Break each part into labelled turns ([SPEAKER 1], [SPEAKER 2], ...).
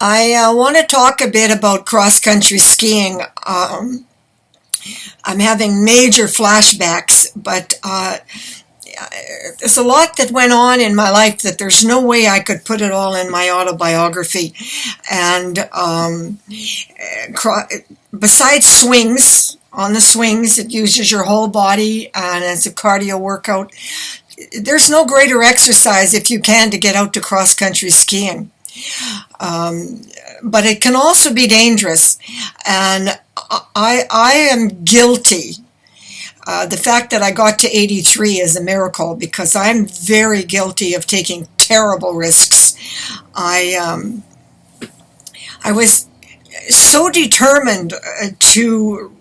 [SPEAKER 1] I want to talk a bit about cross-country skiing. I'm having major flashbacks, but there's a lot that went on in my life that there's no way I could put it all in my autobiography. And besides swings, on the swings, it uses your whole body and it's a cardio workout. There's no greater exercise if you can to get out to cross-country skiing. But it can also be dangerous, and I am guilty. The fact that I got to 83 is a miracle, because I'm very guilty of taking terrible risks. I was so determined to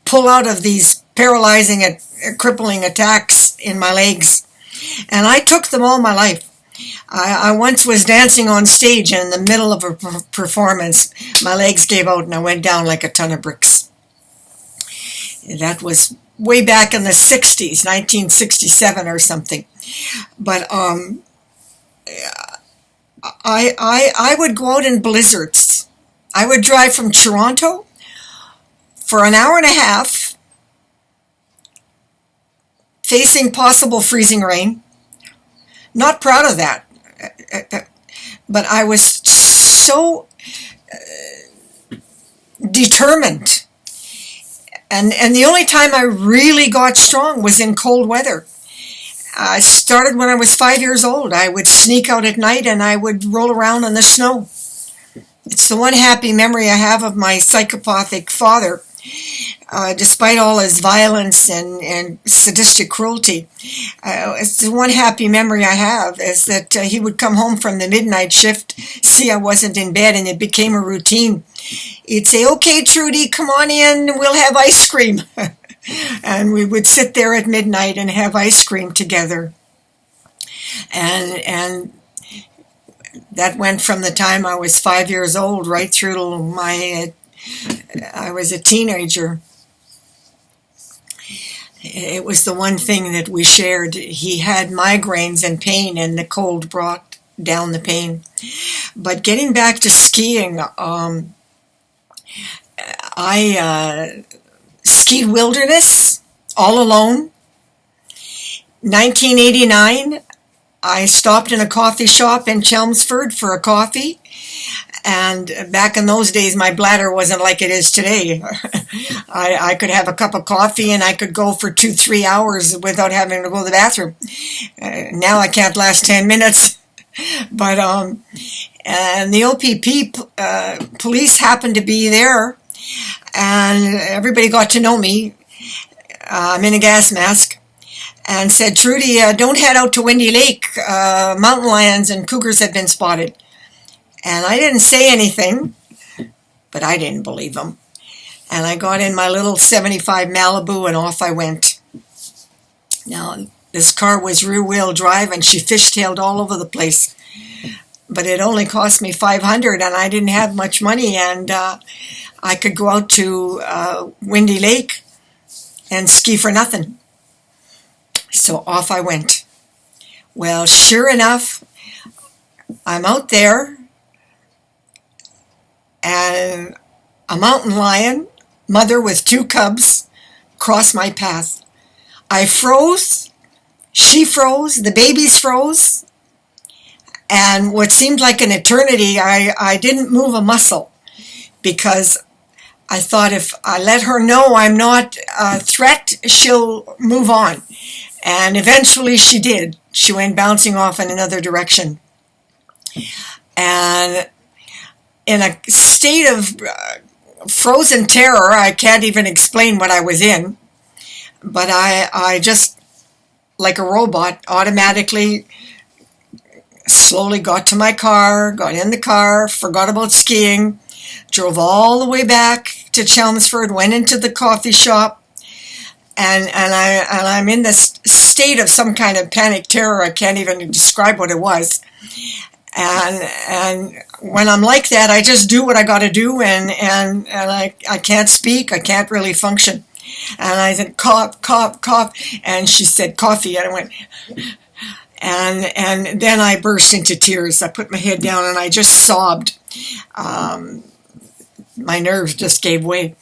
[SPEAKER 1] pull out of these paralyzing and crippling attacks in my legs, and I took them all my life. I once was dancing on stage, and in the middle of a performance, my legs gave out and I went down like a ton of bricks. That was way back in the 60s, 1967 or something. But I would go out in blizzards. I would drive from Toronto for an hour and a half, facing possible freezing rain. Not proud of that, but I was so determined. And the only time I really got strong was in cold weather. I started when I was 5 years old. I would sneak out at night and I would roll around in the snow. It's the one happy memory I have of my psychopathic father. Despite all his violence and sadistic cruelty, it's the one happy memory I have, is that he would come home from the midnight shift, see I wasn't in bed, and it became a routine. He'd say, "Okay, Trudy, come on in, we'll have ice cream." And we would sit there at midnight and have ice cream together. And that went from the time I was 5 years old right through to I was a teenager. It was the one thing that we shared. He had migraines and pain, and the cold brought down the pain. But getting back to skiing, I skied wilderness all alone. 1989, I stopped in a coffee shop in Chelmsford for a coffee. And back in those days, my bladder wasn't like it is today. I could have a cup of coffee and I could go for 2-3 hours without having to go to the bathroom. Now I can't last 10 minutes. But and the OPP police happened to be there, and everybody got to know me. I'm in a gas mask, and said, "Trudy, don't head out to Windy Lake. Mountain lions and cougars have been spotted." And I didn't say anything, but I didn't believe them. And I got in my little 75 Malibu and off I went. Now, this car was rear-wheel drive and she fishtailed all over the place. But it only cost me $500 and I didn't have much money, and I could go out to Windy Lake and ski for nothing. So off I went. Well, sure enough, I'm out there, and a mountain lion, mother with 2 cubs, crossed my path. I froze, she froze, the babies froze, and what seemed like an eternity, I didn't move a muscle, because I thought if I let her know I'm not a threat, she'll move on. And eventually she did. She went bouncing off in another direction. And in a state of frozen terror, I can't even explain what I was in, but I just, like a robot, automatically slowly got to my car, got in the car, forgot about skiing, drove all the way back to Chelmsford, went into the coffee shop, and I'm in this state of some kind of panic terror. I can't even describe what it was. And when I'm like that, I just do what I got to do, and I can't speak, I can't really function. And I said, "Cough, cough, cough," and she said, "Coffee," and I went, And then I burst into tears. I put my head down and I just sobbed. My nerves just gave way.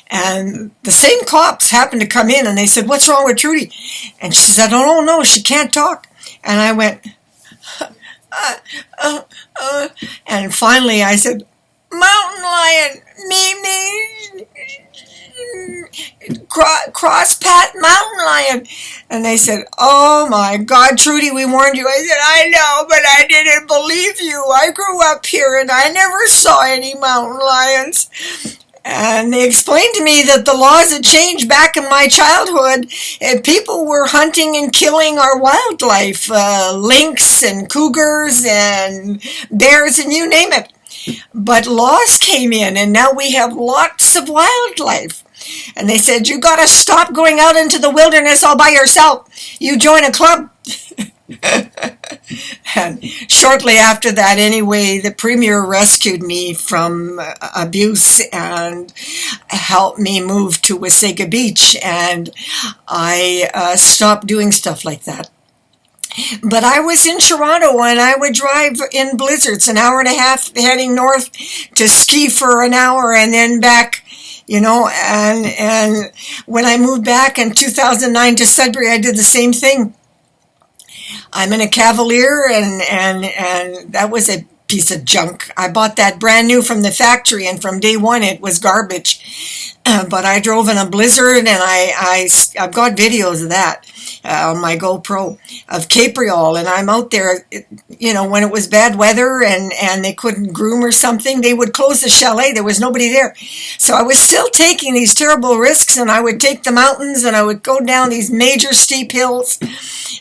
[SPEAKER 1] And the same cops happened to come in and they said, "What's wrong with Trudi?" And she said, "Oh, no, she can't talk." And I went, and finally I said, "Mountain lion, me, cross pat mountain lion." And they said, "Oh my God, Trudi, we warned you." I said, "I know, but I didn't believe you. I grew up here and I never saw any mountain lions." And they explained to me that the laws had changed back in my childhood, and people were hunting and killing our wildlife, lynx and cougars and bears and you name it. But laws came in and now we have lots of wildlife. And they said, "You got to stop going out into the wilderness all by yourself. You join a club." And shortly after that, anyway, the premier rescued me from abuse and helped me move to Wasaga Beach. And I stopped doing stuff like that. But I was in Toronto and I would drive in blizzards an hour and a half heading north to ski for an hour and then back. And when I moved back in 2009 to Sudbury, I did the same thing. I'm in a Cavalier, and that was a piece of junk. I bought that brand new from the factory, and from day one it was garbage. But I drove in a blizzard, and I've got videos of that on my GoPro of Capriol, and I'm out there, when it was bad weather and they couldn't groom or something, they would close the chalet. There was nobody there. So I was still taking these terrible risks, and I would take the mountains, and I would go down these major steep hills.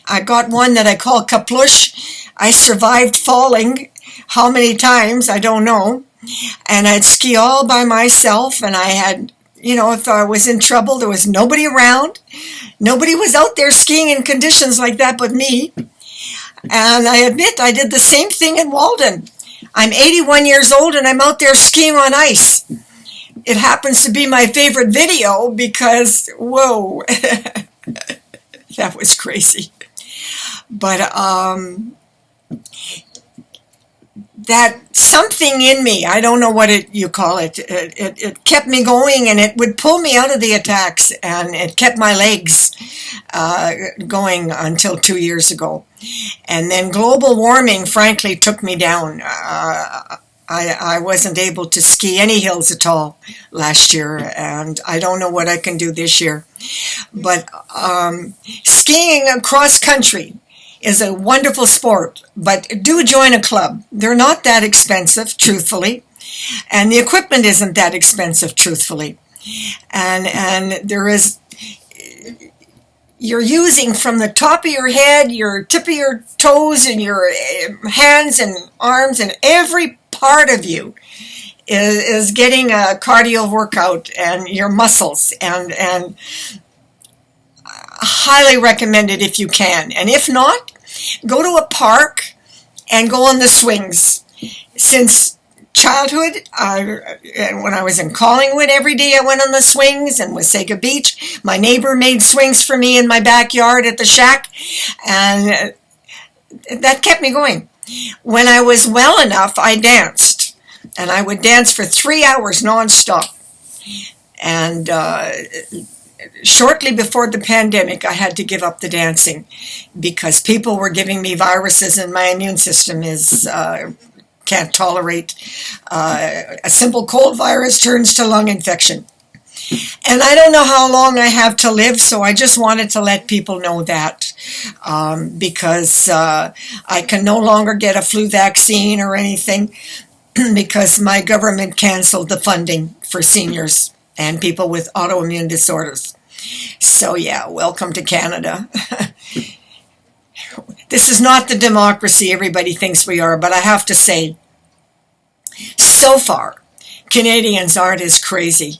[SPEAKER 1] I got one that I call Kaplush. I survived falling. How many times, I don't know. And I'd ski all by myself, and I had, if I was in trouble, there was nobody around. Nobody was out there skiing in conditions like that but me. And I admit I did the same thing in Walden. I'm 81 years old and I'm out there skiing on ice. It happens to be my favorite video because, whoa, that was crazy. But that something in me, I don't know what you call it, it kept me going, and it would pull me out of the attacks, and it kept my legs going until 2 years ago. And then global warming, frankly, took me down. I wasn't able to ski any hills at all last year, and I don't know what I can do this year. But skiing across country is a wonderful sport, but do join a club. They're not that expensive, truthfully, and the equipment isn't that expensive, truthfully. And there is, you're using from the top of your head, your tip of your toes, and your hands and arms, and every part of you is getting a cardio workout, and your muscles, and highly recommend it if you can. And if not, go to a park and go on the swings. Since childhood, when I was in Collingwood, every day I went on the swings, and Wasaga Beach. My neighbor made swings for me in my backyard at the shack, and that kept me going. When I was well enough, I danced, and I would dance for 3 hours nonstop. And shortly before the pandemic, I had to give up the dancing because people were giving me viruses, and my immune system can't tolerate a simple cold virus turns to lung infection. And I don't know how long I have to live, so I just wanted to let people know that because I can no longer get a flu vaccine or anything because my government canceled the funding for seniors and people with autoimmune disorders. So yeah, welcome to Canada. This is not the democracy everybody thinks we are, but I have to say, so far, Canadians aren't as crazy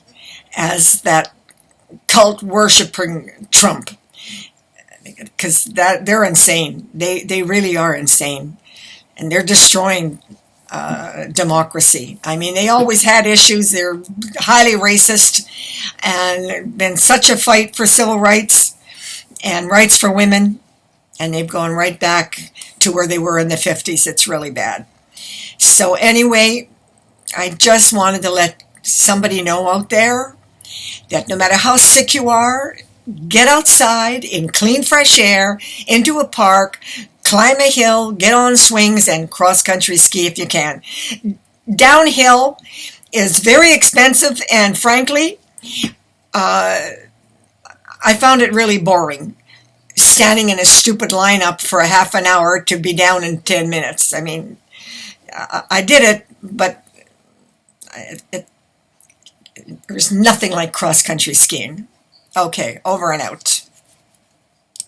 [SPEAKER 1] as that cult worshipping Trump, because they're insane. They really are insane, and they're destroying democracy. I mean, they always had issues. They're highly racist, and been such a fight for civil rights and rights for women. and they've gone right back to where they were in the 50s. It's really bad. So anyway, I just wanted to let somebody know out there that no matter how sick you are, get outside in clean, fresh air, into a park, climb a hill, get on swings, and cross-country ski if you can. Downhill is very expensive, and frankly, I found it really boring, standing in a stupid lineup for a half an hour to be down in 10 minutes. I mean, I did it, but there's nothing like cross-country skiing. Okay, over and out.